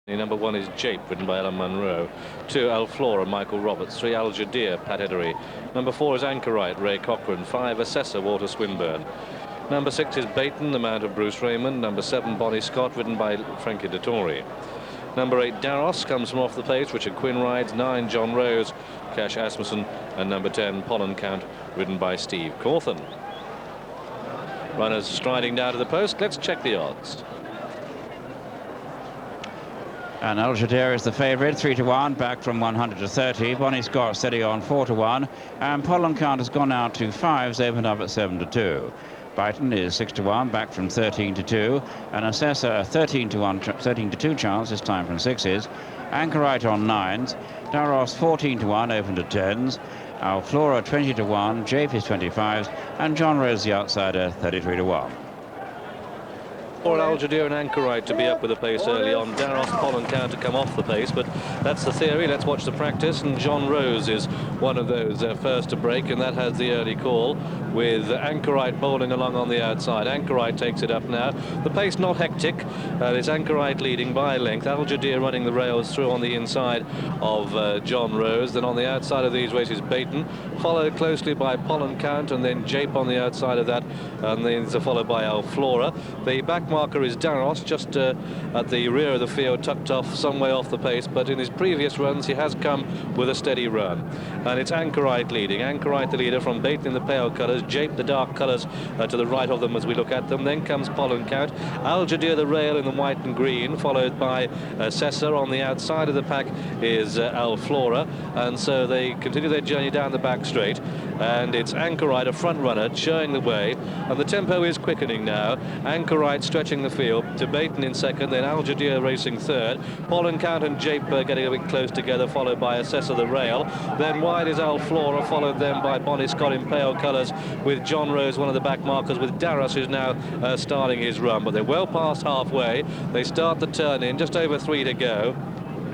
Number 1 is Jape, ridden by Ellen Munro. 2, Alflora, Michael Roberts. 3, Aljadir, Pat Edery. Number 4 is Anchorite, Ray Cochrane. 5, Assessor, Walter Swinburne. Number 6 is Baton, the mount of Bruce Raymond. Number 7, Bonnie Scott, ridden by Frankie Dettori. Number 8, Daros, comes from off the pace. Richard Quinn rides. 9, John Rose, Cash Asmussen. And number 10, Pollen Count, ridden by Steve Cauthen. Runners striding down to the post. Let's check the odds. And Aljadir is the favourite, 3-1, back from 100 to 30. Bonnie Scott steady on 4-1, and Pollen Count has gone out to 5s, opened up at 7-2. Brighton is 6-1, back from 13-2, and Assessor a 13-2 chance, this time from 6s. Anchorite on 9s, Daros 14-1, opened at 10s. Alflora 20-1, Jape is 25s, and John Rose the outsider 33-1. For Aljadir and Anchorite to be up with the pace early on. Daros, Pollen Count to come off the pace, but that's the theory. Let's watch the practice, and John Rose is one of those first to break, and that has the early call, with Anchorite bowling along on the outside. Anchorite takes it up now. The pace not hectic. It's Anchorite leading by length. Aljadir running the rails through on the inside of John Rose. Then on the outside of these races, Baton, followed closely by Pollen Count, and then Jape on the outside of that, and then followed by Alflora. The back marker is Daros, just at the rear of the field, tucked off some way off the pace, but in his previous runs he has come with a steady run. And it's Anchorite leading. Anchorite the leader from Baton in the pale colours, Jape the dark colours to the right of them as we look at them. Then comes Pollen Count, Aljadir the rail in the white and green, followed by Assessor. On the outside of the pack is Alflora, and so they continue their journey down the back straight, and it's Anchorite, a front runner, showing the way, and the tempo is quickening now. Anchorite stretching the field to Baton in second, then Aljadir racing third. Pollen Count and Jape getting a bit close together, followed by Assessor the rail. Then wide is Alflora, followed then by Bonnie Scott in pale colours, with John Rose one of the back markers, with Daros who's now starting his run. But they're well past halfway. They start the turn in, just over 3 to go.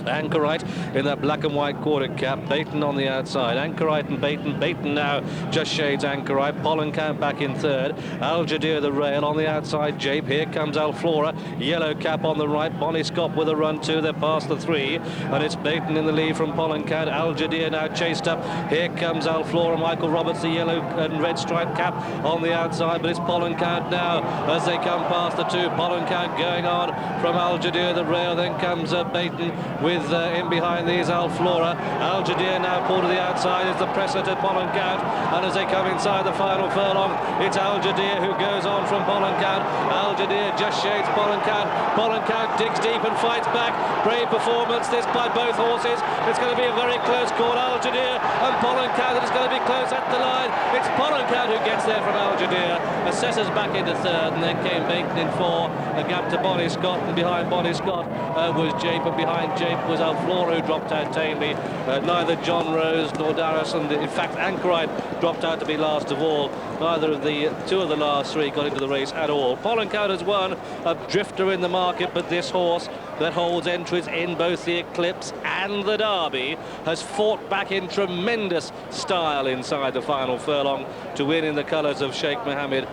Anchorite in that black and white quarter cap, Baton on the outside. Anchorite and Baton now just shades Anchorite. Pollen Count back in third. Aljadir the rail on the outside. Jape, here comes Alflora, yellow cap on the right. Bonnie Scott with a run too. They're past the 3, and it's Baton in the lead from Pollen Count. Aljadir now chased up. Here comes Alflora, Michael Roberts, the yellow and red striped cap on the outside, but it's Pollen Count now as they come past the 2. Pollen Count going on from Aljadir the rail. Then comes Baton with in behind these Alflora. Aljadir now pulled to the outside is the presser to Pollen Count, and as they come inside the final furlong, it's Aljadir who goes on from Pollen Count. Aljadir just shades Pollen Count. Pollen Count digs deep and fights back. Brave performance this by both horses. It's going to be a very close call. Aljadir and Pollen Count, and it's going to be close at the line. It's Pollen Count who gets there from Aljadir. Assessor's back into third, and then came Baton in 4. A gap to Bonnie Scott, and behind Bonnie Scott was Jape, and behind Jape was Alflora, who dropped out tamely. Neither John Rose nor Daros, and in fact Anchorite dropped out to be last of all. Neither of the 2 of the last 3 got into the race at all. Pollen Count has won, a drifter in the market, but this horse that holds entries in both the Eclipse and the Derby has fought back in tremendous style inside the final furlong to win in the colours of Sheikh Mohammed.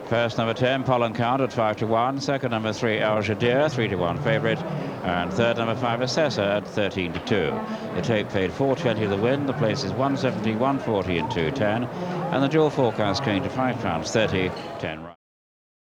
First, number 10, Pollen Count at 5-1. Second, number 3, Aljadir, 3-1 favourite. And third, number 5, Assessor at 13-2. The tape paid 4.20 the win. The place is 170, 140 and 210. And the dual forecast going to £5.30, 10 right.